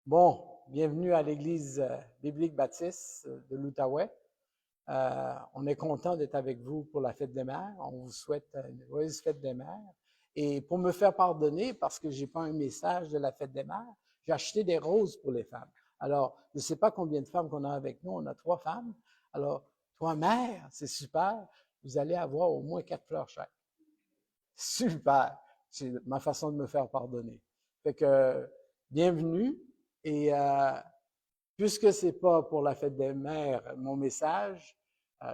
Bon, bienvenue à l'Église biblique baptiste de l'Outaouais. On est content d'être avec vous pour la fête des mères. On vous souhaite une heureuse fête des mères. Et pour me faire pardonner, parce que j'ai pas un message de la fête des mères, j'ai acheté des roses pour les femmes. Alors, je ne sais pas combien de femmes qu'on a avec nous. On a 3 femmes. Alors, toi, mère, c'est super. Vous allez avoir au moins 4 fleurs chaque. Super! C'est ma façon de me faire pardonner. Fait que, bienvenue. Et puisque c'est pas pour la fête des mères mon message,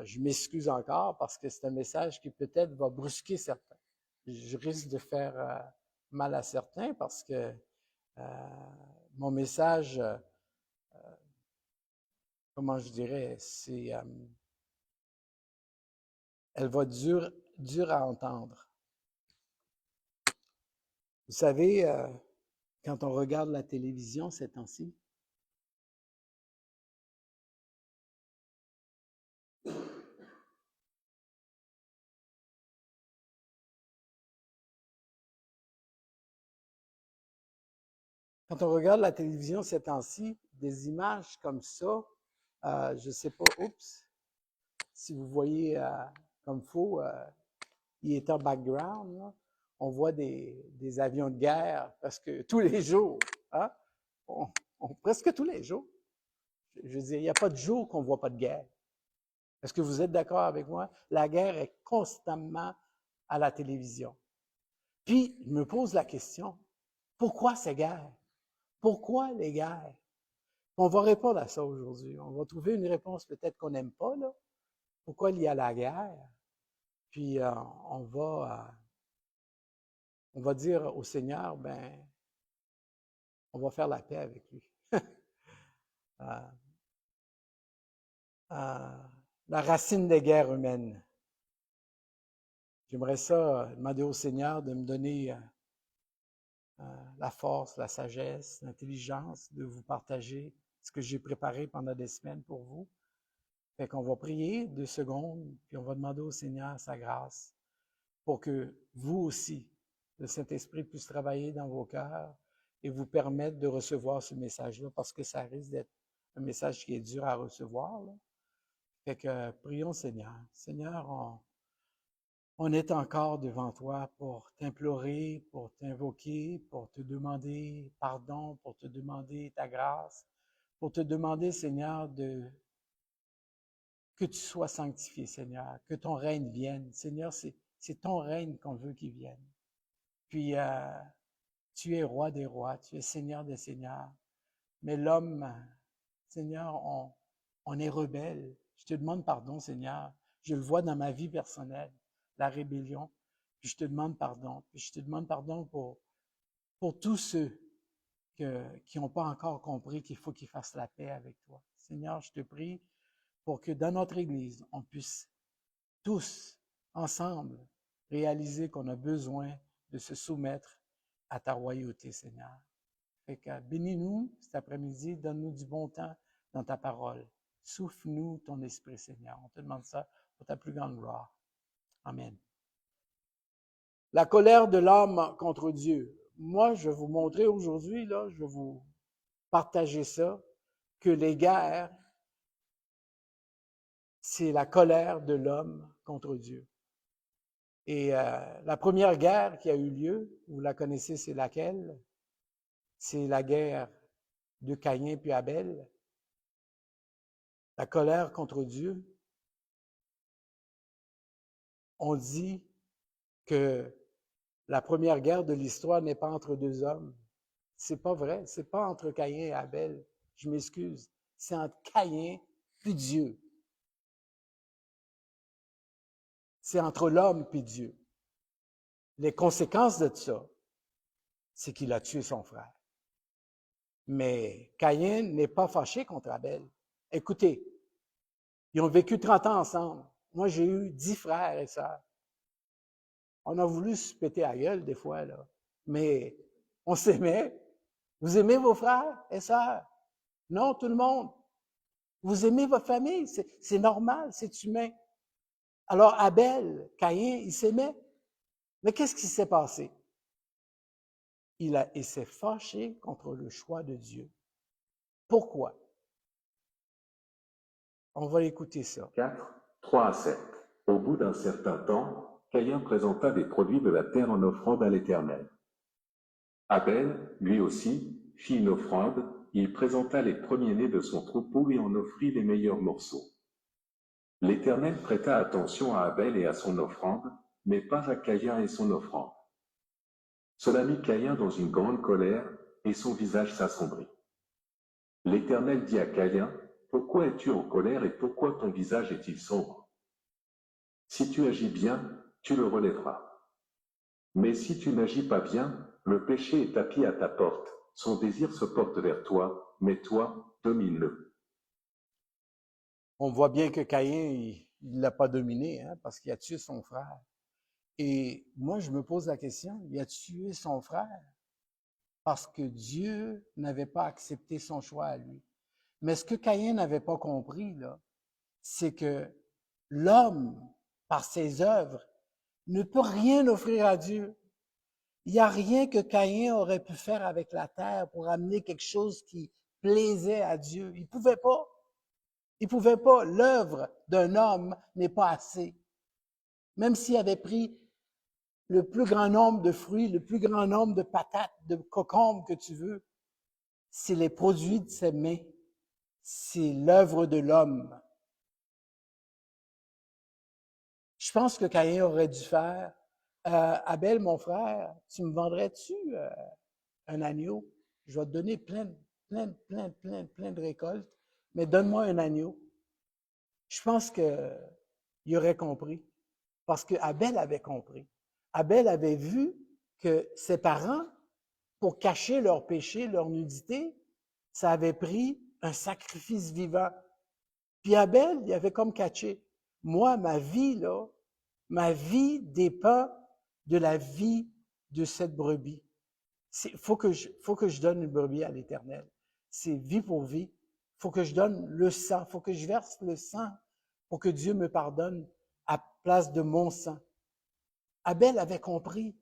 je m'excuse encore parce que c'est un message qui peut-être va brusquer certains. Je risque de faire mal à certains parce que mon message, comment je dirais, c'est, elle va dur à entendre. Vous savez, quand on regarde la télévision ces temps-ci, quand on regarde la télévision ces temps-ci, des images comme ça, je sais pas, oups, si vous voyez comme faux, il est en background, là, on voit des avions de guerre presque tous les jours, hein? Presque tous les jours. Je veux dire, il n'y a pas de jour qu'on ne voit pas de guerre. Est-ce que vous êtes d'accord avec moi? La guerre est constamment à la télévision. Puis, je me pose la question, pourquoi ces guerres? Pourquoi les guerres? On va répondre à ça aujourd'hui. On va trouver une réponse peut-être qu'on n'aime pas, là. Pourquoi il y a la guerre? Puis on va dire au Seigneur, ben, on va faire la paix avec lui. Euh, la racine des guerres humaines. J'aimerais ça demander au Seigneur de me donner la force, la sagesse, l'intelligence de vous partager ce que j'ai préparé pendant des semaines pour vous. Fait qu'on va prier 2 secondes, puis on va demander au Seigneur sa grâce pour que vous aussi, le Saint-Esprit puisse travailler dans vos cœurs et vous permettre de recevoir ce message-là, parce que ça risque d'être un message qui est dur à recevoir, là. Fait que prions Seigneur. Seigneur, on est encore devant toi pour t'implorer, pour t'invoquer, pour te demander pardon, pour te demander ta grâce, pour te demander, Seigneur, que tu sois sanctifié, Seigneur, que ton règne vienne. Seigneur, c'est ton règne qu'on veut qu'il vienne. Puis, tu es roi des rois, tu es seigneur des seigneurs. Mais l'homme, Seigneur, on est rebelle. Je te demande pardon, Seigneur. Je le vois dans ma vie personnelle, la rébellion. Puis je te demande pardon. Puis je te demande pardon pour tous ceux qui n'ont pas encore compris qu'il faut qu'ils fassent la paix avec toi. Seigneur, je te prie pour que dans notre Église, on puisse tous, ensemble, réaliser qu'on a besoin de se soumettre à ta royauté, Seigneur. Fait que bénis-nous cet après-midi, donne-nous du bon temps dans ta parole. Souffle-nous ton esprit, Seigneur. On te demande ça pour ta plus grande gloire. Amen. La colère de l'homme contre Dieu. Moi, je vais vous montrer aujourd'hui, là, je vais vous partager ça, que les guerres, c'est la colère de l'homme contre Dieu. Et la première guerre qui a eu lieu, vous la connaissez, c'est laquelle? C'est la guerre de Caïn puis Abel. La colère contre Dieu. On dit que la première guerre de l'histoire n'est pas entre 2 hommes. C'est pas vrai. C'est pas entre Caïn et Abel. Je m'excuse. C'est entre Caïn puis Dieu. C'est entre l'homme puis Dieu. Les conséquences de ça, c'est qu'il a tué son frère. Mais Caïn n'est pas fâché contre Abel. Écoutez, ils ont vécu 30 ans ensemble. Moi, j'ai eu 10 frères et sœurs. On a voulu se péter à gueule des fois, là. Mais on s'aimait. Vous aimez vos frères et sœurs? Non, tout le monde. Vous aimez votre famille? C'est normal, c'est humain. Alors, Abel, Caïn, ils s'aimaient. Mais qu'est-ce qui s'est passé? Il s'est fâché contre le choix de Dieu. Pourquoi? On va écouter ça. 4, 3 à 7. Au bout d'un certain temps, Caïn présenta des produits de la terre en offrande à l'Éternel. Abel, lui aussi, fit une offrande, il présenta les premiers-nés de son troupeau et en offrit les meilleurs morceaux. L'Éternel prêta attention à Abel et à son offrande, mais pas à Caïn et son offrande. Cela mit Caïn dans une grande colère, et son visage s'assombrit. L'Éternel dit à Caïn, pourquoi es-tu en colère et pourquoi ton visage est-il sombre? Si tu agis bien, tu le relèveras. Mais si tu n'agis pas bien, le péché est tapis à ta porte, son désir se porte vers toi, mais toi, domine-le. On voit bien que Caïn, il l'a pas dominé, hein, parce qu'il a tué son frère. Et moi, je me pose la question, il a tué son frère parce que Dieu n'avait pas accepté son choix à lui. Mais ce que Caïn n'avait pas compris, là, c'est que l'homme, par ses œuvres, ne peut rien offrir à Dieu. Il n'y a rien que Caïn aurait pu faire avec la terre pour amener quelque chose qui plaisait à Dieu. Il pouvait pas. Il pouvait pas. L'œuvre d'un homme n'est pas assez. Même s'il avait pris le plus grand nombre de fruits, le plus grand nombre de patates, de concombres que tu veux, c'est les produits de ses mains. C'est l'œuvre de l'homme. Je pense que Caïn aurait dû faire, Abel, mon frère, tu me vendrais-tu un agneau? Je vais te donner plein de récoltes, mais donne-moi un agneau. Je pense qu'il aurait compris, parce que Abel avait compris. Abel avait vu que ses parents, pour cacher leur péché, leur nudité, ça avait pris un sacrifice vivant. Puis Abel, il avait comme catché. Moi, ma vie dépend de la vie de cette brebis. Faut que je donne une brebis à l'Éternel. C'est vie pour vie. Faut que je donne le sang. Faut que je verse le sang pour que Dieu me pardonne à place de mon sang. Abel avait compris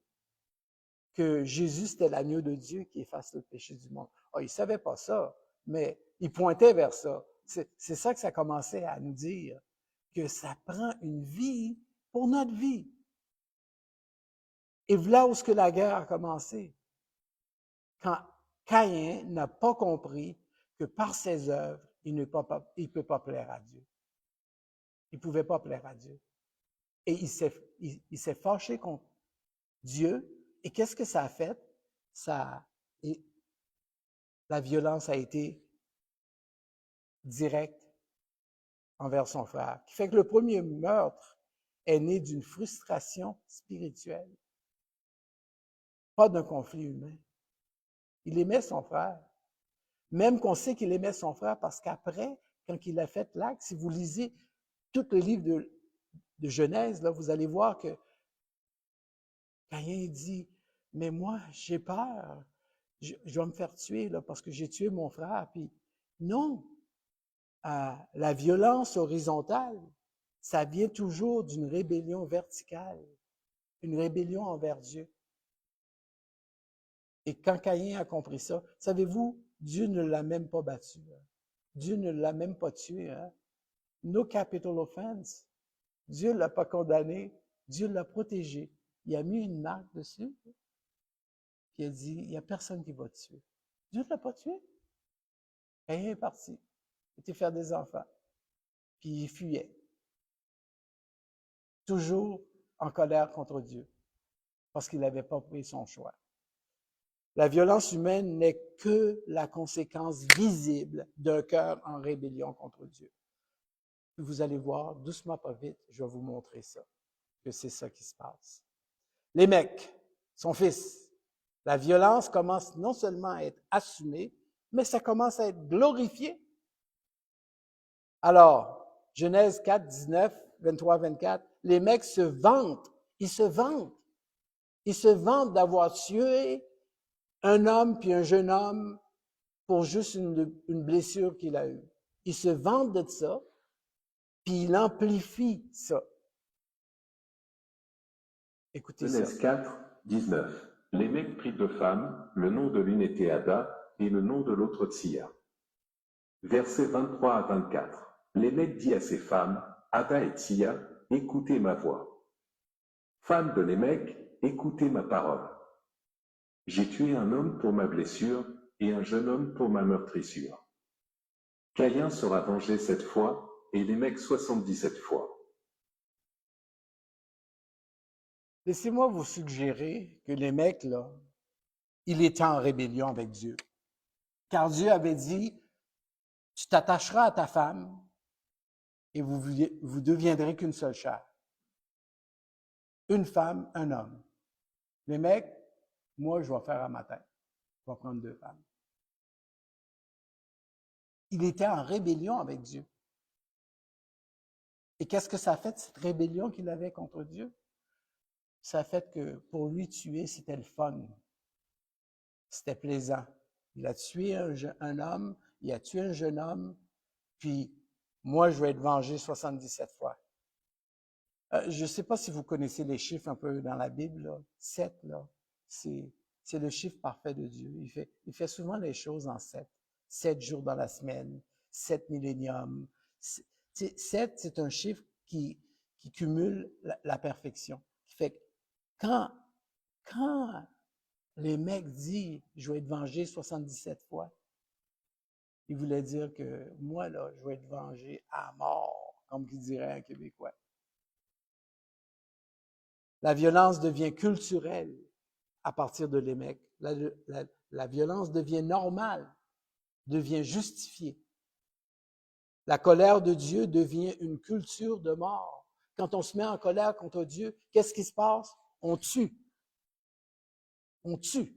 que Jésus, c'était l'agneau de Dieu qui efface le péché du monde. Oh, il savait pas ça, mais il pointait vers ça. C'est ça que ça commençait à nous dire, que ça prend une vie pour notre vie. Et voilà où ce que la guerre a commencé. Quand Caïn n'a pas compris que par ses œuvres, il ne peut pas plaire à Dieu. Il ne pouvait pas plaire à Dieu. Et il s'est fâché contre Dieu. Et qu'est-ce que ça a fait? La violence a été directe envers son frère. Qui fait que le premier meurtre est né d'une frustration spirituelle, pas d'un conflit humain. Il aimait son frère. Même qu'on sait qu'il aimait son frère parce qu'après, quand il a fait l'acte, si vous lisez tout le livre de Genèse, là, vous allez voir que Caïn dit, mais moi, j'ai peur. Je vais me faire tuer là, parce que j'ai tué mon frère. Puis non, la violence horizontale, ça vient toujours d'une rébellion verticale, une rébellion envers Dieu. Et quand Caïn a compris ça, savez-vous, Dieu ne l'a même pas battu. Dieu ne l'a même pas tué. Hein? No capital offense. Dieu ne l'a pas condamné. Dieu l'a protégé. Il a mis une marque dessus. Puis il a dit, il n'y a personne qui va te tuer. Dieu ne l'a pas tué. Caïn est parti. Il était faire des enfants. Puis il fuyait. Toujours en colère contre Dieu. Parce qu'il n'avait pas pris son choix. La violence humaine n'est que la conséquence visible d'un cœur en rébellion contre Dieu. Puis vous allez voir, doucement pas vite, je vais vous montrer ça, que c'est ça qui se passe. Lémec, son fils, la violence commence non seulement à être assumée, mais ça commence à être glorifié. Alors, Genèse 4, 19, 23, 24, les mecs se vantent, ils se vantent. Ils se vantent d'avoir tué un homme puis un jeune homme pour juste une blessure qu'il a eue. Ils se vantent de ça, puis il amplifie ça. Écoutez ça. Genèse 4, 19. Lémec prit deux femmes, le nom de l'une était Ada, et le nom de l'autre Tsia. Versets 23 à 24. Lémec dit à ses femmes, Ada et Tsia, écoutez ma voix. Femmes de Lémec, écoutez ma parole. J'ai tué un homme pour ma blessure et un jeune homme pour ma meurtrissure. Caïn sera vengé 7 fois et Lémec 77 fois. Laissez-moi vous suggérer que les mecs, là, il était en rébellion avec Dieu. Car Dieu avait dit, tu t'attacheras à ta femme et vous deviendrez qu'une seule chair. Une femme, un homme. Les mecs, moi, je vais faire à ma tête. Je vais prendre 2 femmes. Il était en rébellion avec Dieu. Et qu'est-ce que ça a fait, cette rébellion qu'il avait contre Dieu? Ça a fait que pour lui, tuer, c'était le fun. C'était plaisant. Il a tué un homme, il a tué un jeune homme, puis moi, je vais être vengé 77 fois. Je ne sais pas si vous connaissez les chiffres un peu dans la Bible, là. 7, là, c'est le chiffre parfait de Dieu. Il fait souvent les choses en 7. 7 jours dans la semaine, 7 milléniums. 7, c'est un chiffre qui cumule la perfection. Qui fait que quand les mecs disent « je vais être vengé 77 fois », il voulait dire que moi, là, je vais être vengé à mort, comme qui dirait un Québécois. La violence devient culturelle à partir de Lémec. La violence devient normale, devient justifiée. La colère de Dieu devient une culture de mort. Quand on se met en colère contre Dieu, qu'est-ce qui se passe? On tue. On tue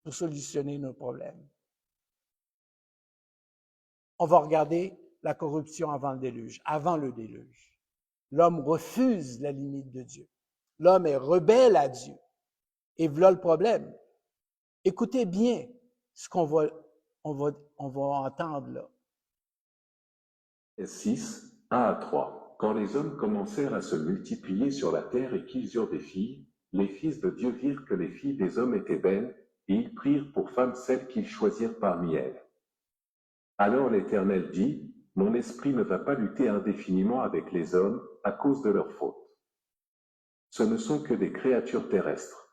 pour solutionner nos problèmes. On va regarder la corruption avant le déluge. Avant le déluge, l'homme refuse la limite de Dieu. L'homme est rebelle à Dieu. Et voilà le problème. Écoutez bien ce qu'on va entendre là. 6, 1 à 3. Quand les hommes commencèrent à se multiplier sur la terre et qu'ils eurent des filles, les fils de Dieu virent que les filles des hommes étaient belles, et ils prirent pour femmes celles qu'ils choisirent parmi elles. Alors l'Éternel dit, Mon esprit ne va pas lutter indéfiniment avec les hommes à cause de leurs fautes. Ce ne sont que des créatures terrestres.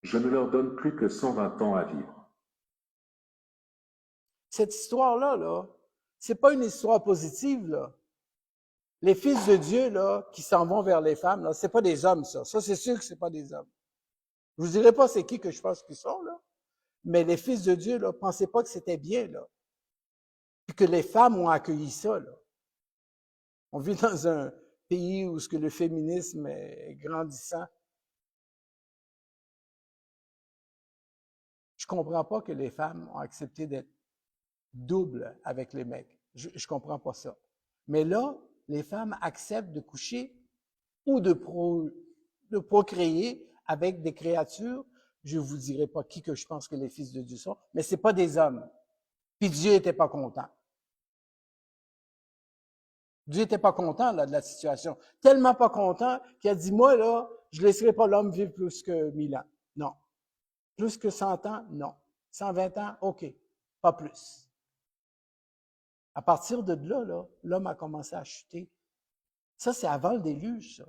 Je ne leur donne plus que 120 ans à vivre. Cette histoire-là, là, c'est pas une histoire positive, là. Les fils de Dieu, là, qui s'en vont vers les femmes, là, c'est pas des hommes, ça. Ça, c'est sûr que c'est pas des hommes. Je vous dirai pas c'est qui que je pense qu'ils sont, là. Mais les fils de Dieu, là, pensez pas que c'était bien, là. Puis que les femmes ont accueilli ça, là. On vit dans un pays où ce que le féminisme est grandissant. Je comprends pas que les femmes ont accepté d'être doubles avec les mecs. Je comprends pas ça. Mais là, les femmes acceptent de coucher ou de procréer avec des créatures. Je vous dirai pas qui que je pense que les fils de Dieu sont, mais c'est pas des hommes. Puis Dieu était pas content. Dieu était pas content là de la situation. Tellement pas content qu'il a dit, moi là, je laisserai pas l'homme vivre plus que 1000 ans. Non. Plus que 100 ans? Non. 120 ans? OK. Pas plus. À partir de là, l'homme a commencé à chuter. Ça, c'est avant le déluge, ça.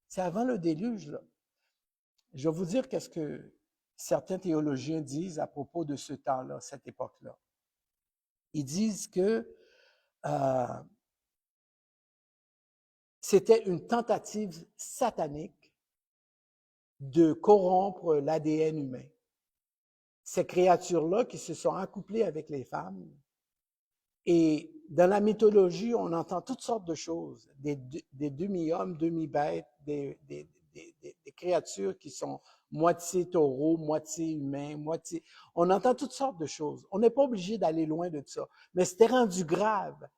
C'est avant le déluge, là. Je vais vous dire qu'est-ce que certains théologiens disent à propos de ce temps-là, cette époque-là. Ils disent que c'était une tentative satanique de corrompre l'ADN humain. Ces créatures-là qui se sont accouplées avec les femmes. Et dans la mythologie, on entend toutes sortes de choses, des demi-hommes, demi-bêtes, des créatures qui sont moitié taureau, moitié humain, moitié... On entend toutes sortes de choses. On n'est pas obligé d'aller loin de ça. Mais c'était rendu grave.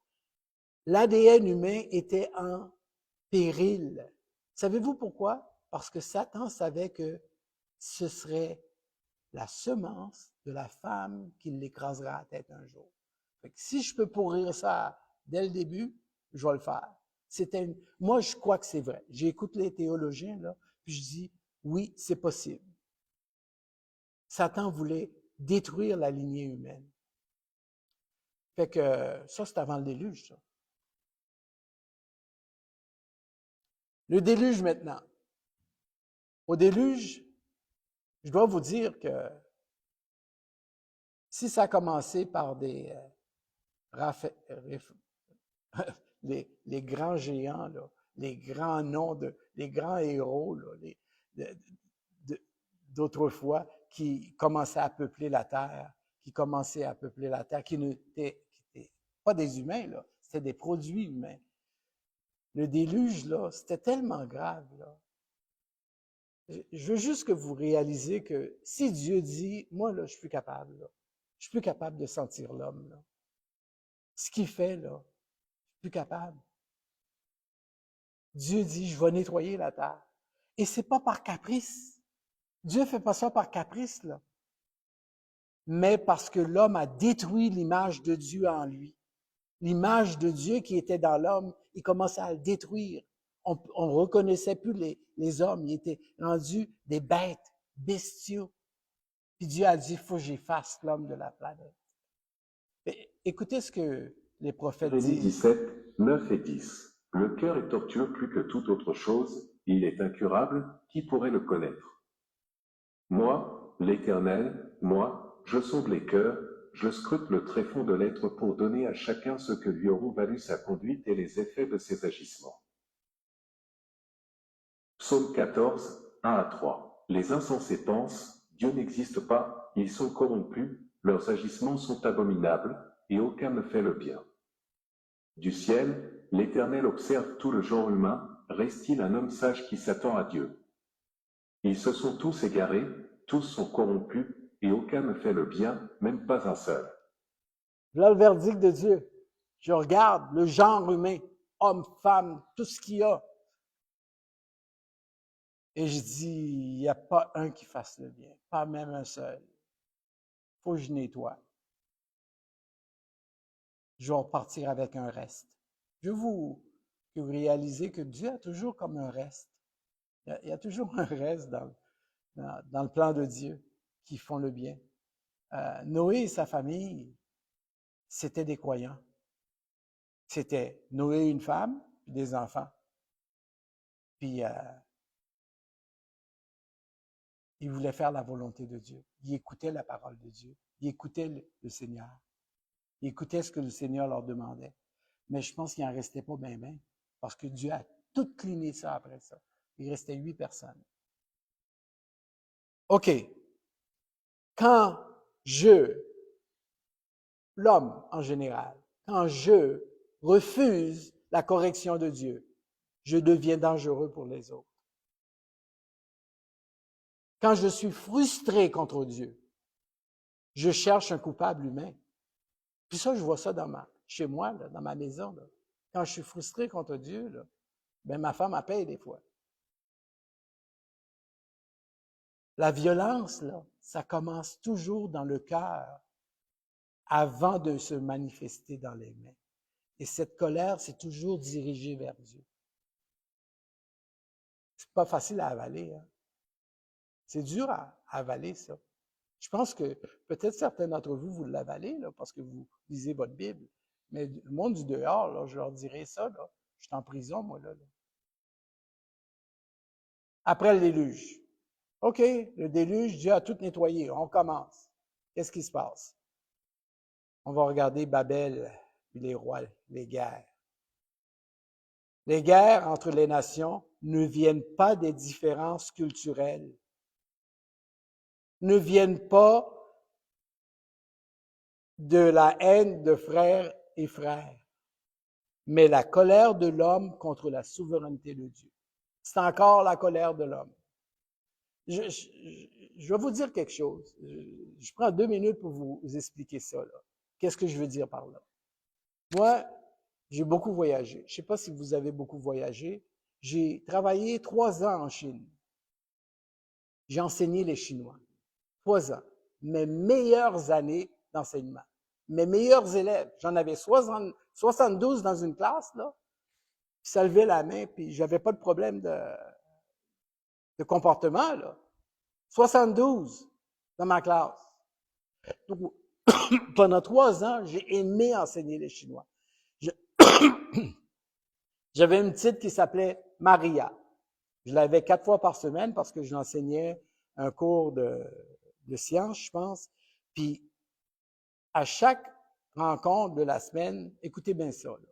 L'ADN humain était en péril. Savez-vous pourquoi? Parce que Satan savait que ce serait la semence de la femme qui l'écrasera à la tête un jour. Fait que si je peux pourrir ça dès le début, je vais le faire. Moi, je crois que c'est vrai. J'écoute les théologiens, là, puis je dis, oui, c'est possible. Satan voulait détruire la lignée humaine. Fait que ça, c'est avant le déluge, ça. Le déluge maintenant. Au déluge, je dois vous dire que si ça a commencé par des les grands géants, là, les grands noms, les grands héros là, d'autrefois qui commençaient à peupler la terre, qui n'étaient pas des humains, là, c'était des produits humains. Le déluge, là, c'était tellement grave, là. Je veux juste que vous réalisez que si Dieu dit, moi, là, je suis plus capable, là. Je suis plus capable de sentir l'homme, là. Ce qu'il fait, là, je suis plus capable. Dieu dit, je vais nettoyer la terre. Et c'est pas par caprice. Dieu fait pas ça par caprice, là. Mais parce que l'homme a détruit l'image de Dieu en lui. L'image de Dieu qui était dans l'homme, il commençait à le détruire. On reconnaissait plus les hommes. Ils étaient rendus des bêtes, bestiaux. Puis Dieu a dit, il faut que j'efface l'homme de la planète. Écoutez ce que les prophètes Jérémie disent. 17, 9 et 10. Le cœur est tortueux plus que toute autre chose, il est incurable, qui pourrait le connaître? Moi, l'Éternel, moi, je sonde les cœurs, je scrute le tréfonds de l'être pour donner à chacun ce que lui auront valu sa conduite et les effets de ses agissements. Psaume 14, 1 à 3. Les insensés pensent, Dieu n'existe pas, ils sont corrompus, leurs agissements sont abominables, et aucun ne fait le bien. Du ciel, l'Éternel observe tout le genre humain, reste-t-il un homme sage qui s'attend à Dieu? Ils se sont tous égarés, tous sont corrompus, et aucun ne fait le bien, même pas un seul. Là, le verdict de Dieu. Je regarde le genre humain, homme, femme, tout ce qu'il y a. Et je dis, il n'y a pas un qui fasse le bien, pas même un seul. Il faut que je nettoie. Je vais repartir avec un reste. Je veux que vous réalisez que Dieu a toujours comme un reste. Il y a toujours un reste dans le plan de Dieu qui font le bien. Noé et sa famille, c'était des croyants. C'était Noé, une femme, puis des enfants. Puis il voulait faire la volonté de Dieu. Il écoutait la parole de Dieu. Il écoutait le Seigneur. Il écoutait ce que le Seigneur leur demandait. Mais je pense qu'il n'en restait pas bien, parce que Dieu a tout cliné ça après ça. Il restait 8 personnes. OK. Quand l'homme en général, quand je refuse la correction de Dieu, je deviens dangereux pour les autres. Quand je suis frustré contre Dieu, je cherche un coupable humain. Puis ça, je vois ça chez moi, là, dans ma maison. Là. Quand je suis frustré contre Dieu, là, ben ma femme elle paye des fois. La violence, là, ça commence toujours dans le cœur avant de se manifester dans les mains. Et cette colère, c'est toujours dirigé vers Dieu. C'est pas facile à avaler. Hein? C'est dur à avaler, ça. Je pense que peut-être certains d'entre vous, vous l'avalez, là, parce que vous lisez votre Bible. Mais le monde du dehors, là, je leur dirais ça, là. Je suis en prison, moi, là. Après le déluge. OK, le déluge, Dieu a tout nettoyé. On commence. Qu'est-ce qui se passe? On va regarder Babel, puis les rois, les guerres. Les guerres entre les nations ne viennent pas des différences culturelles, ne viennent pas de la haine de frères et frères, mais la colère de l'homme contre la souveraineté de Dieu. C'est encore la colère de l'homme. Je vais vous dire quelque chose. Je prends 2 minutes pour vous expliquer ça. Là. Qu'est-ce que je veux dire par là? Moi, j'ai beaucoup voyagé. Je ne sais pas si vous avez beaucoup voyagé. J'ai travaillé 3 ans en Chine. J'ai enseigné les Chinois. 3 ans. Mes meilleures années d'enseignement. Mes meilleurs élèves. J'en avais 72 dans une classe, là. Puis ça levait la main, puis j'avais pas de problème de comportement, là. 72 dans ma classe. Donc, Pendant 3 ans, j'ai aimé enseigner les Chinois. Je- J'avais une petite qui s'appelait Maria. Je l'avais 4 fois par semaine parce que je l'enseignais un cours de sciences, je pense. Puis, à chaque rencontre de la semaine, écoutez bien ça, là.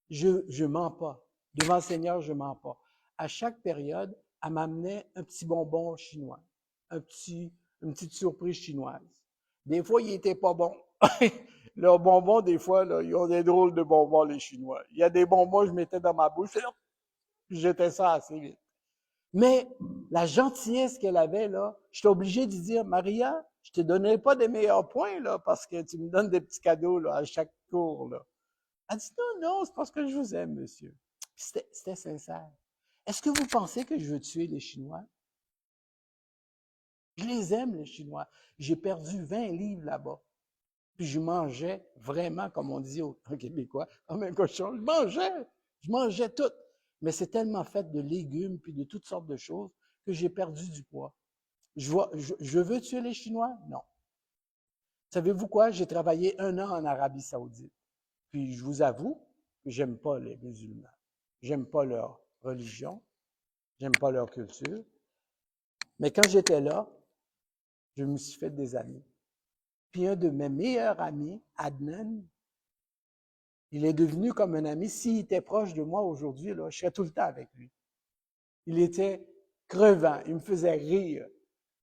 Je mens pas. Devant le Seigneur, je mens pas. À chaque période, elle m'amenait un petit bonbon chinois, une petite surprise chinoise. Des fois, il était pas bon. Leurs bonbons, des fois, là, ils ont des drôles de bonbons, les Chinois. Il y a des bonbons, je mettais dans ma bouche, je jetais ça assez vite. Mais la gentillesse qu'elle avait, là, j'étais obligé de dire, Maria, je te donnerai pas des meilleurs points, là, parce que tu me donnes des petits cadeaux, là, à chaque cours, là. Elle dit, non, non, c'est parce que je vous aime, monsieur. C'était sincère. Est-ce que vous pensez que je veux tuer les Chinois? Je les aime, les Chinois. J'ai perdu 20 livres là-bas. Puis je mangeais vraiment, comme on dit aux Québécois, comme un cochon. Je mangeais tout. Mais c'est tellement fait de légumes puis de toutes sortes de choses que j'ai perdu du poids. Je veux tuer les Chinois? Non. Savez-vous quoi? J'ai travaillé 1 an en Arabie Saoudite. Puis je vous avoue que j'aime pas les musulmans. J'aime pas leur religion. J'aime pas leur culture. Mais quand j'étais là, je me suis fait des amis. Puis un de mes meilleurs amis, Adnan, il est devenu comme un ami. S'il était proche de moi aujourd'hui, là, je serais tout le temps avec lui. Il était crevant, il me faisait rire.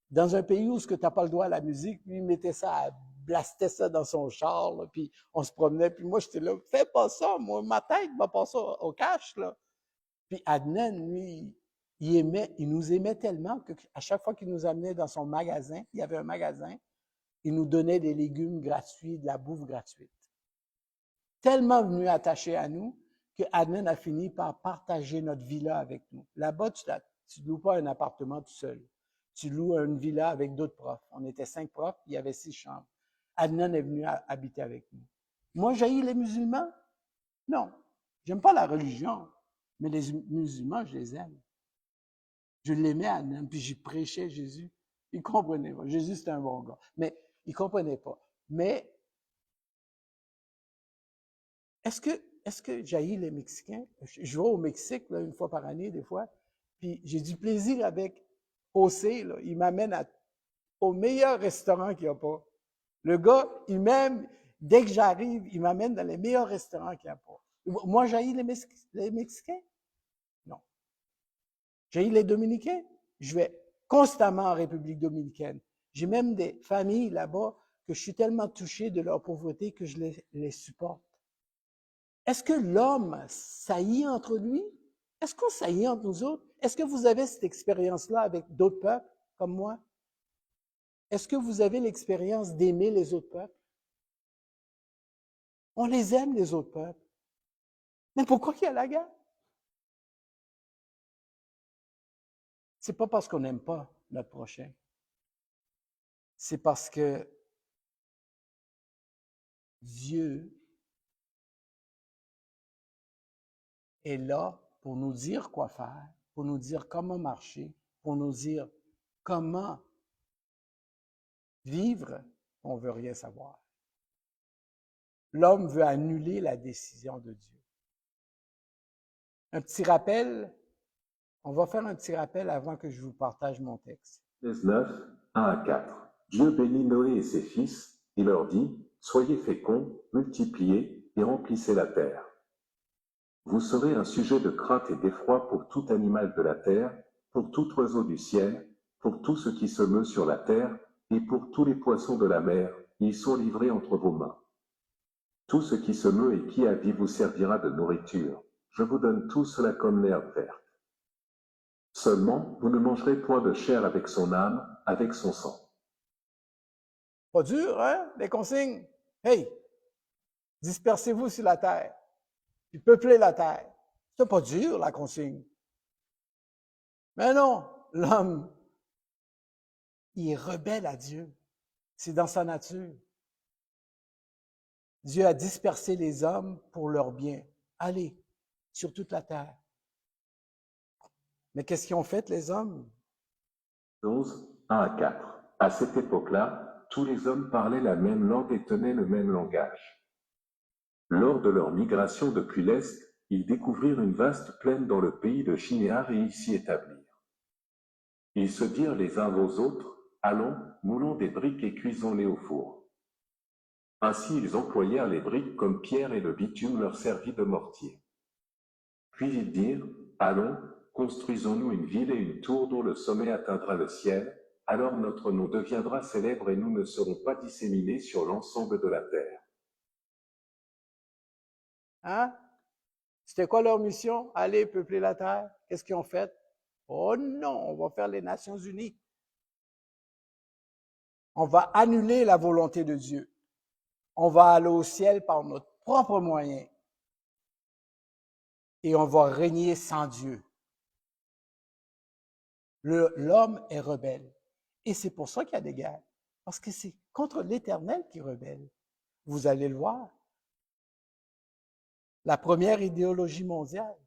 Dans un pays où tu n'as pas le droit à la musique, lui, il mettait ça, blastait ça dans son char, là, puis on se promenait, puis moi, j'étais là, fais pas ça, moi, ma tête va pas ça au cash, là. Puis Adnan, lui, il nous aimait tellement qu'à chaque fois qu'il nous amenait dans son magasin, il y avait un magasin, il nous donnait des légumes gratuits, de la bouffe gratuite. Tellement venu attaché à nous que Adnan a fini par partager notre villa avec nous. Là-bas, tu ne loues pas un appartement tout seul. Tu loues une villa avec d'autres profs. On était 5 profs, il y avait 6 chambres. Adnan est venu habiter avec nous. Moi, j'haïs les musulmans? Non. J'aime pas la religion, mais les musulmans, je les aime. Je l'aimais, Adnan, puis j'y prêchais Jésus. Il comprenait pas. Jésus, c'était un bon gars. Mais il comprenait pas. Mais est-ce que j'haïs les Mexicains? Je vais au Mexique là, 1 fois par année, des fois, puis j'ai du plaisir avec José, là. Il m'amène au meilleur restaurant qu'il n'y a pas. Le gars, il m'aime, dès que j'arrive, il m'amène dans les meilleurs restaurants qu'il n'y a pas. Moi, j'haïs les Mexicains? Non. J'haïs les Dominicains? Je vais constamment en République dominicaine. J'ai même des familles là-bas que je suis tellement touché de leur pauvreté que je les supporte. Est-ce que l'homme saillit entre lui? Est-ce qu'on saillit entre nous autres? Est-ce que vous avez cette expérience-là avec d'autres peuples comme moi? Est-ce que vous avez l'expérience d'aimer les autres peuples? On les aime, les autres peuples. Mais pourquoi il y a la guerre? C'est pas parce qu'on n'aime pas notre prochain. C'est parce que Dieu est là pour nous dire quoi faire, pour nous dire comment marcher, pour nous dire comment vivre. On veut rien savoir. L'homme veut annuler la décision de Dieu. Un petit rappel, on va faire un petit rappel avant que je vous partage mon texte. 19, 1 à 4. Dieu bénit Noé et ses fils, il leur dit, soyez féconds, multipliez et remplissez la terre. Vous serez un sujet de crainte et d'effroi pour tout animal de la terre, pour tout oiseau du ciel, pour tout ce qui se meut sur la terre, et pour tous les poissons de la mer, ils sont livrés entre vos mains. Tout ce qui se meut et qui a vie vous servira de nourriture. Je vous donne tout cela comme l'herbe verte. Seulement, vous ne mangerez point de chair avec son âme, avec son sang. Pas dur, hein? Les consignes. Hey, dispersez-vous sur la terre, puis peuplez la terre. C'est pas dur, la consigne. Mais non, l'homme, il est rebelle à Dieu. C'est dans sa nature. Dieu a dispersé les hommes pour leur bien. Allez, sur toute la terre. Mais qu'est-ce qu'ils ont fait, les hommes? 11, 1 à 4. À cette époque-là, tous les hommes parlaient la même langue et tenaient le même langage. Lors de leur migration depuis l'Est, ils découvrirent une vaste plaine dans le pays de Shinéar et y s'y établirent. Ils se dirent les uns aux autres, allons, moulons des briques et cuisons-les au four. Ainsi ils employèrent les briques comme pierre et le bitume leur servit de mortier. Puis ils dirent, allons, construisons-nous une ville et une tour dont le sommet atteindra le ciel, alors notre nom deviendra célèbre et nous ne serons pas disséminés sur l'ensemble de la terre. Hein? C'était quoi leur mission? Aller peupler la terre. Qu'est-ce qu'ils ont fait? Oh non, on va faire les Nations unies. On va annuler la volonté de Dieu. On va aller au ciel par notre propre moyen. Et on va régner sans Dieu. L'homme est rebelle. Et c'est pour ça qu'il y a des guerres. Parce que c'est contre l'Éternel qui rebelle. Vous allez le voir. La première idéologie mondiale,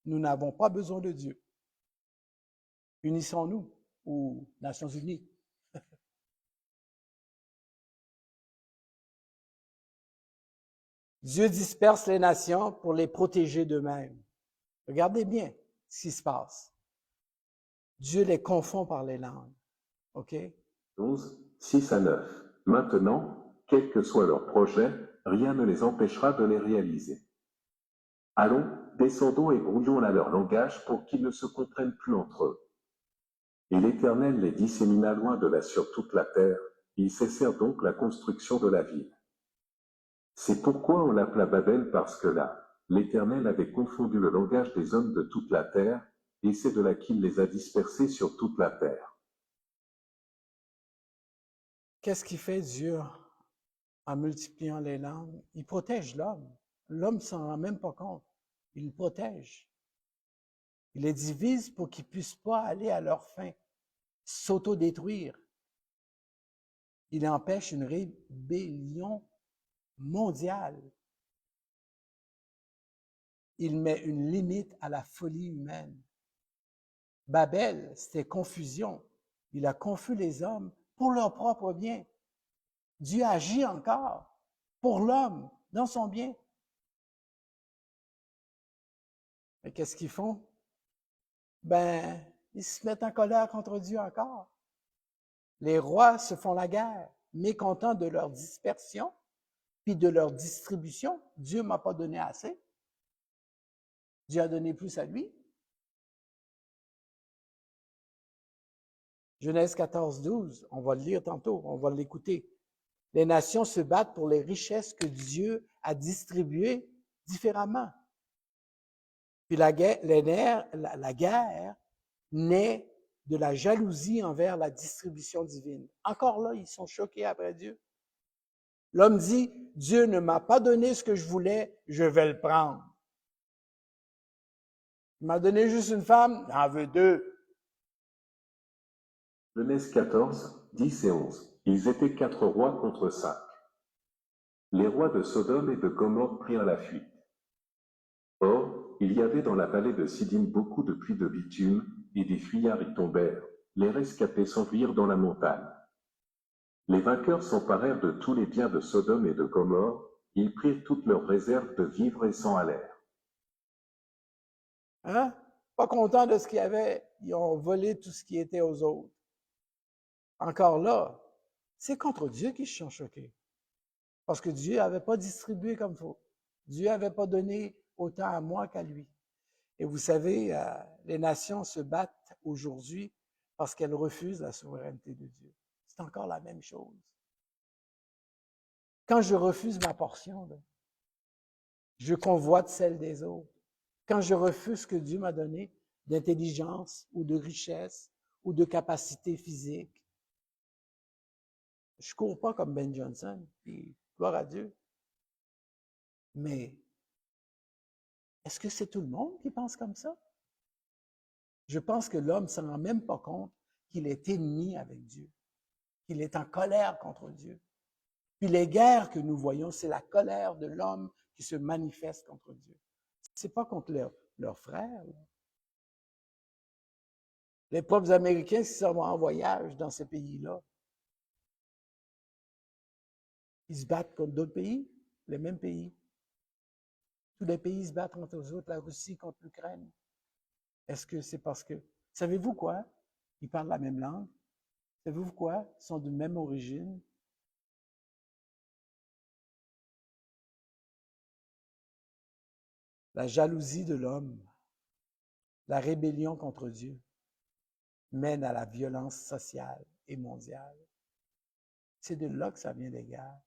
nous n'avons pas besoin de Dieu. Unissons-nous aux Nations unies. Dieu disperse les nations pour les protéger d'eux-mêmes. Regardez bien ce qui se passe. Dieu les confond par les langues. OK? 11, 6 à 9. Maintenant, quel que soit leur projet, rien ne les empêchera de les réaliser. Allons, descendons et brouillons là leur langage pour qu'ils ne se comprennent plus entre eux. Et l'Éternel les dissémina loin de là sur toute la terre, ils cessèrent donc la construction de la ville. C'est pourquoi on l'appela Babel parce que là, l'Éternel avait confondu le langage des hommes de toute la terre, et c'est de là qu'il les a dispersés sur toute la terre. Qu'est-ce qui fait Dieu en multipliant les langues? Il protège l'homme. L'homme ne s'en rend même pas compte. Il le protège. Il les divise pour qu'ils ne puissent pas aller à leur fin, s'autodétruire. Il empêche une rébellion mondiale. Il met une limite à la folie humaine. Babel, c'était confusion. Il a confus les hommes pour leur propre bien. Dieu agit encore pour l'homme, dans son bien. Mais qu'est-ce qu'ils font? Ben, ils se mettent en colère contre Dieu encore. Les rois se font la guerre, mécontents de leur dispersion, puis de leur distribution. Dieu ne m'a pas donné assez. Dieu a donné plus à lui. Genèse 14, 12, on va le lire tantôt, on va l'écouter. Les nations se battent pour les richesses que Dieu a distribuées différemment. Puis la guerre naît de la jalousie envers la distribution divine. Encore là, ils sont choqués après Dieu. L'homme dit, Dieu ne m'a pas donné ce que je voulais, je vais le prendre. Il m'a donné juste une femme, j'en veux deux. Genèse 14, 10 et 11. Ils étaient 4 rois contre 5. Les rois de Sodome et de Gomorrhe prirent la fuite. Or, il y avait dans la vallée de Siddim beaucoup de puits de bitume, et des fuyards y tombèrent. Les rescapés s'enfuirent dans la montagne. Les vainqueurs s'emparèrent de tous les biens de Sodome et de Gomorrhe, ils prirent toutes leurs réserves de vivres et s'en allèrent. Hein? Pas contents de ce qu'il y avait, ils ont volé tout ce qui était aux autres. Encore là, c'est contre Dieu qu'ils se sont choqués. Parce que Dieu n'avait pas distribué comme il faut. Dieu n'avait pas donné autant à moi qu'à lui. Et vous savez, les nations se battent aujourd'hui parce qu'elles refusent la souveraineté de Dieu. C'est encore la même chose. Quand je refuse ma portion, là, je convoite celle des autres. Quand je refuse ce que Dieu m'a donné d'intelligence ou de richesse ou de capacité physique, je ne cours pas comme Ben Johnson, puis gloire à Dieu. Mais est-ce que c'est tout le monde qui pense comme ça? Je pense que l'homme ne s'en rend même pas compte qu'il est ennemi avec Dieu, qu'il est en colère contre Dieu. Puis les guerres que nous voyons, c'est la colère de l'homme qui se manifeste contre Dieu. Ce n'est pas contre leurs frères. Là. Les peuples américains qui sont en voyage dans ces pays-là, Ils se battent contre d'autres pays, les mêmes pays. Tous les pays se battent entre eux autres, la Russie contre l'Ukraine. Est-ce que c'est parce que... Savez-vous quoi? Ils parlent la même langue. Savez-vous quoi? Ils sont de même origine. La jalousie de l'homme, la rébellion contre Dieu mène à la violence sociale et mondiale. C'est de là que ça vient, les gars.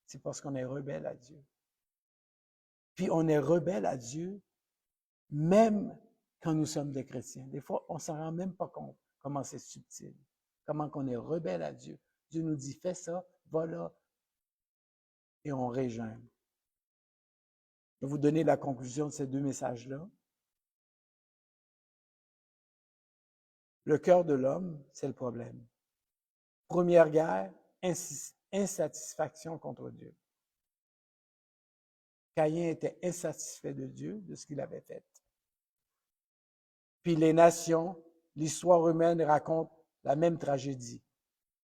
C'est parce qu'on est rebelle à Dieu. Puis on est rebelle à Dieu même quand nous sommes des chrétiens. Des fois, on ne s'en rend même pas compte comment c'est subtil, comment qu'on est rebelle à Dieu. Dieu nous dit, fais ça, va là, et on régime. Je vais vous donner la conclusion de ces deux messages-là. Le cœur de l'homme, c'est le problème. Première guerre, insatisfaction contre Dieu. Caïn était insatisfait de Dieu, de ce qu'il avait fait. Puis les nations, l'histoire humaine raconte la même tragédie.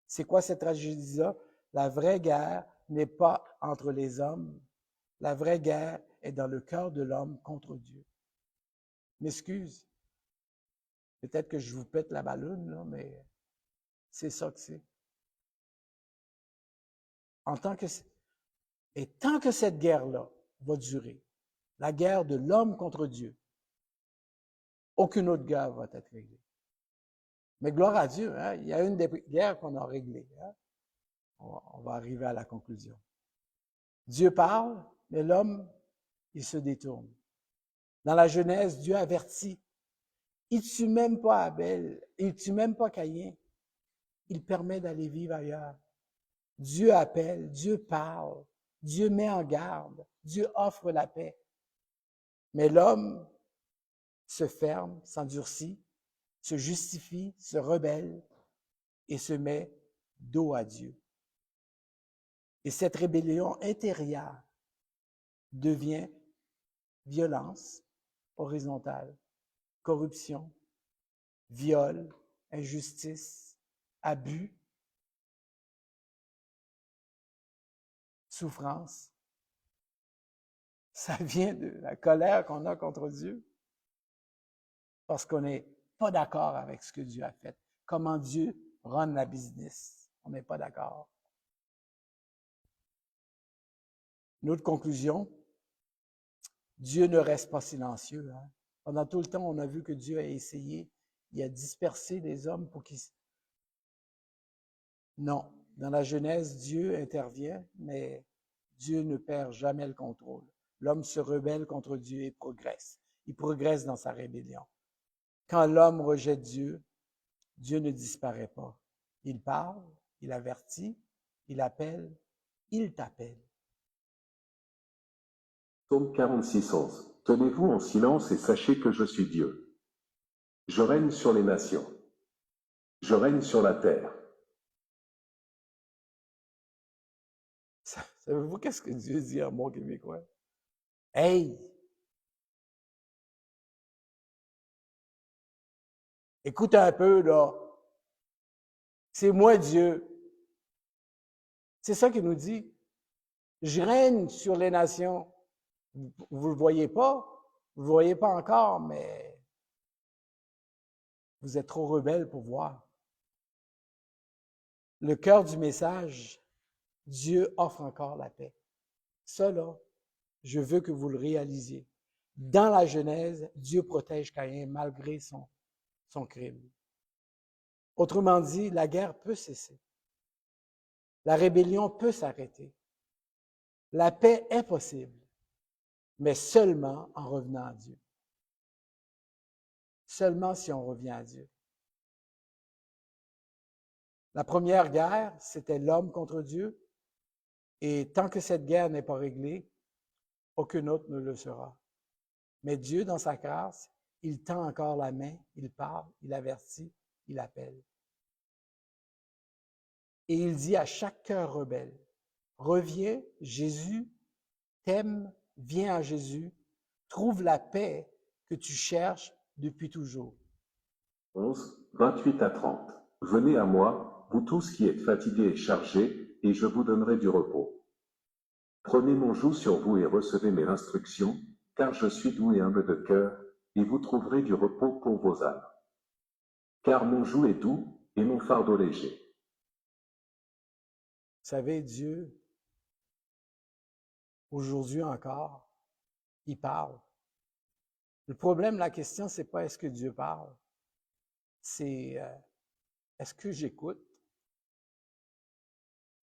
C'est quoi cette tragédie-là? La vraie guerre n'est pas entre les hommes. La vraie guerre est dans le cœur de l'homme contre Dieu. M'excuse. Peut-être que je vous pète la balloune, là, mais c'est ça que c'est. Et tant que cette guerre-là va durer, la guerre de l'homme contre Dieu, aucune autre guerre va être réglée. Mais gloire à Dieu, hein, il y a une des guerres qu'on a réglées. Hein. On va arriver à la conclusion. Dieu parle, mais l'homme, il se détourne. Dans la Genèse, Dieu avertit. Il ne tue même pas Abel, il ne tue même pas Caïn. Il permet d'aller vivre ailleurs. Dieu appelle, Dieu parle, Dieu met en garde, Dieu offre la paix. Mais l'homme se ferme, s'endurcit, se justifie, se rebelle et se met dos à Dieu. Et cette rébellion intérieure devient violence horizontale, corruption, viol, injustice, abus, souffrance. Ça vient de la colère qu'on a contre Dieu parce qu'on n'est pas d'accord avec ce que Dieu a fait. Comment Dieu run la business. On n'est pas d'accord. Une autre conclusion, Dieu ne reste pas silencieux. Hein? Pendant tout le temps, on a vu que Dieu a essayé, il a dispersé les hommes pour qu'ils... Non, dans la Genèse, Dieu intervient, mais Dieu ne perd jamais le contrôle. L'homme se rebelle contre Dieu et progresse. Il progresse dans sa rébellion. Quand l'homme rejette Dieu, Dieu ne disparaît pas. Il parle, il avertit, il appelle, il t'appelle. Psaume 46, 11. Tenez-vous en silence et sachez que je suis Dieu. Je règne sur les nations. Je règne sur la terre. Savez-vous qu'est-ce que Dieu dit en bon québécois? Hey! Écoute un peu, là. C'est moi Dieu. C'est ça qu'il nous dit. Je règne sur les nations. Vous ne le voyez pas. Vous ne le voyez pas encore, mais vous êtes trop rebelles pour voir. Le cœur du message, Dieu offre encore la paix. Ça, là, je veux que vous le réalisiez. Dans la Genèse, Dieu protège Caïn malgré son crime. Autrement dit, la guerre peut cesser. La rébellion peut s'arrêter. La paix est possible, mais seulement en revenant à Dieu. Seulement si on revient à Dieu. La première guerre, c'était l'homme contre Dieu, et tant que cette guerre n'est pas réglée, aucune autre ne le sera. Mais Dieu, dans sa grâce, il tend encore la main, il parle, il avertit, il appelle. Et il dit à chaque cœur rebelle, reviens, Jésus t'aime, viens à Jésus, trouve la paix que tu cherches depuis toujours. 11, 28 à 30. Venez à moi, vous tous qui êtes fatigués et chargés, et je vous donnerai du repos. Prenez mon joug sur vous et recevez mes instructions, car je suis doux et humble de cœur, et vous trouverez du repos pour vos âmes. Car mon joug est doux et mon fardeau léger. Vous savez, Dieu, aujourd'hui encore, il parle. Le problème, la question, c'est pas est-ce que Dieu parle, c'est est-ce que j'écoute?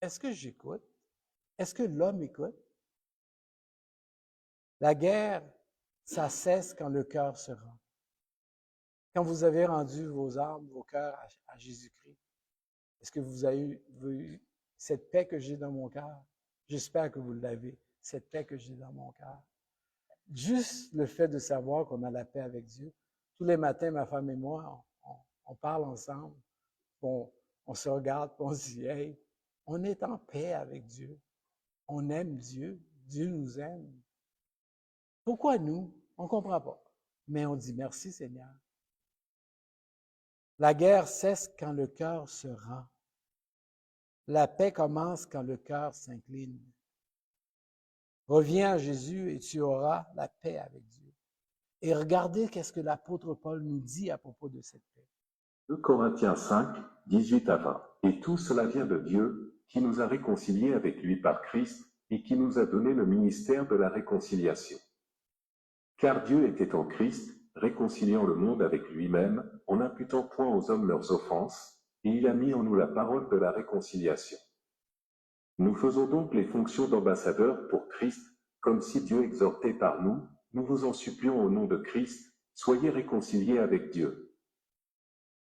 Est-ce que j'écoute? Est-ce que l'homme écoute? La guerre, ça cesse quand le cœur se rend. Quand vous avez rendu vos âmes, vos cœurs à Jésus-Christ, est-ce que vous avez eu cette paix que j'ai dans mon cœur? J'espère que vous l'avez, cette paix que j'ai dans mon cœur. Juste le fait de savoir qu'on a la paix avec Dieu. Tous les matins, ma femme et moi, on parle ensemble, on se regarde, on se dit, hey, on est en paix avec Dieu. On aime Dieu. Dieu nous aime. Pourquoi nous? On ne comprend pas. Mais on dit merci Seigneur. La guerre cesse quand le cœur se rend. La paix commence quand le cœur s'incline. Reviens à Jésus et tu auras la paix avec Dieu. Et regardez qu'est-ce que l'apôtre Paul nous dit à propos de cette paix. 2 Corinthiens 5, 18 à 20. Et tout cela vient de Dieu, qui nous a réconciliés avec lui par Christ, et qui nous a donné le ministère de la réconciliation. Car Dieu était en Christ, réconciliant le monde avec lui-même, en n'imputant point aux hommes leurs offenses, et il a mis en nous la parole de la réconciliation. Nous faisons donc les fonctions d'ambassadeurs pour Christ, comme si Dieu exhortait par nous, nous vous en supplions au nom de Christ, soyez réconciliés avec Dieu.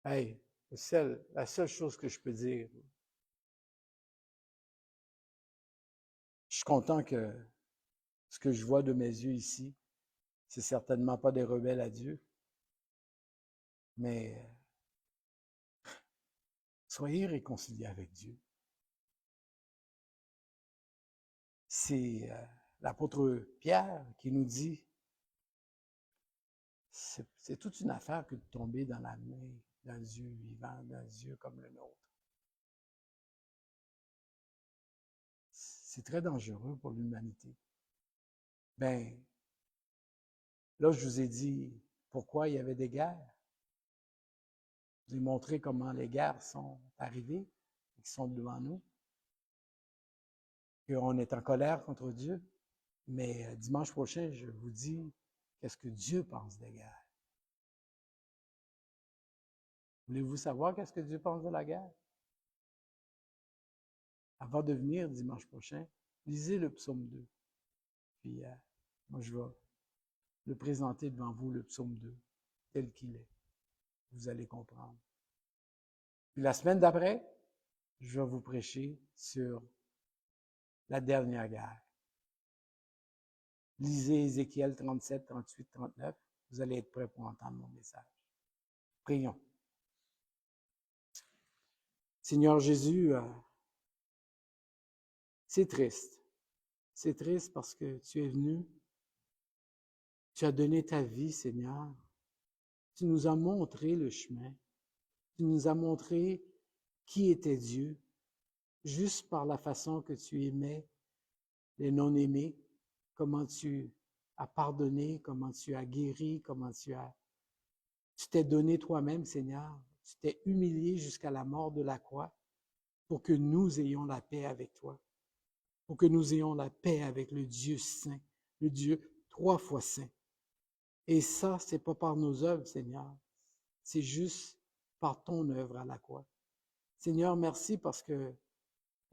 Hey, la seule chose que je peux dire, je suis content que ce que je vois de mes yeux ici, c'est certainement pas des rebelles à Dieu, mais soyez réconciliés avec Dieu. C'est l'apôtre Pierre qui nous dit, c'est toute une affaire que de tomber dans la main d'un Dieu vivant, d'un Dieu comme le nôtre. C'est très dangereux pour l'humanité. Ben, là, je vous ai dit pourquoi il y avait des guerres. Je vous ai montré comment les guerres sont arrivées et qui sont devant nous. Qu'on est en colère contre Dieu. Mais dimanche prochain, je vous dis qu'est-ce que Dieu pense des guerres. Voulez-vous savoir qu'est-ce que Dieu pense de la guerre? Avant de venir dimanche prochain, lisez le psaume 2. Puis moi, je vais le présenter devant vous, le psaume 2, tel qu'il est. Vous allez comprendre. Puis la semaine d'après, je vais vous prêcher sur la dernière guerre. Lisez Ézéchiel 37, 38, 39. Vous allez être prêts pour entendre mon message. Prions. Seigneur Jésus, c'est triste. C'est triste parce que tu es venu, tu as donné ta vie, Seigneur. Tu nous as montré le chemin. Tu nous as montré qui était Dieu, juste par la façon que tu aimais les non-aimés, comment tu as pardonné, comment tu as guéri, comment tu t'es donné toi-même, Seigneur. Tu t'es humilié jusqu'à la mort de la croix pour que nous ayons la paix avec toi, pour que nous ayons la paix avec le Dieu saint, le Dieu 3 fois saint. Et ça, c'est pas par nos œuvres, Seigneur. C'est juste par ton œuvre à la croix. Seigneur, merci parce que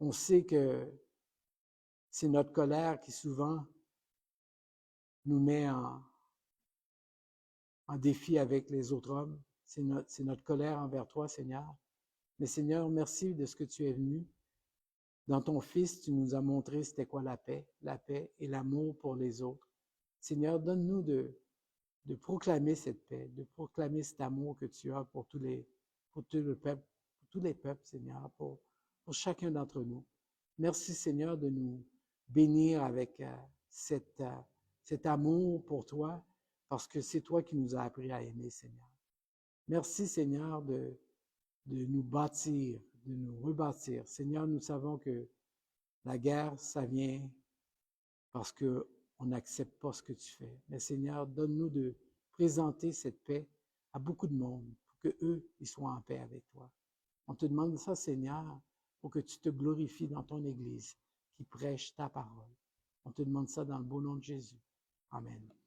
on sait que c'est notre colère qui souvent nous met en défi avec les autres hommes. C'est notre colère envers toi, Seigneur. Mais Seigneur, merci de ce que tu es venu. Dans ton Fils, tu nous as montré c'était quoi la paix et l'amour pour les autres. Seigneur, donne-nous de proclamer cette paix, de proclamer cet amour que tu as pour tout le peuple, pour tous les peuples, Seigneur, pour chacun d'entre nous. Merci, Seigneur, de nous bénir avec cet amour pour toi, parce que c'est toi qui nous as appris à aimer, Seigneur. Merci, Seigneur, de nous bâtir, de nous rebâtir. Seigneur, nous savons que la guerre, ça vient parce qu'on n'accepte pas ce que tu fais. Mais Seigneur, donne-nous de présenter cette paix à beaucoup de monde pour qu'eux, ils soient en paix avec toi. On te demande ça, Seigneur, pour que tu te glorifies dans ton Église qui prêche ta parole. On te demande ça dans le beau nom de Jésus. Amen.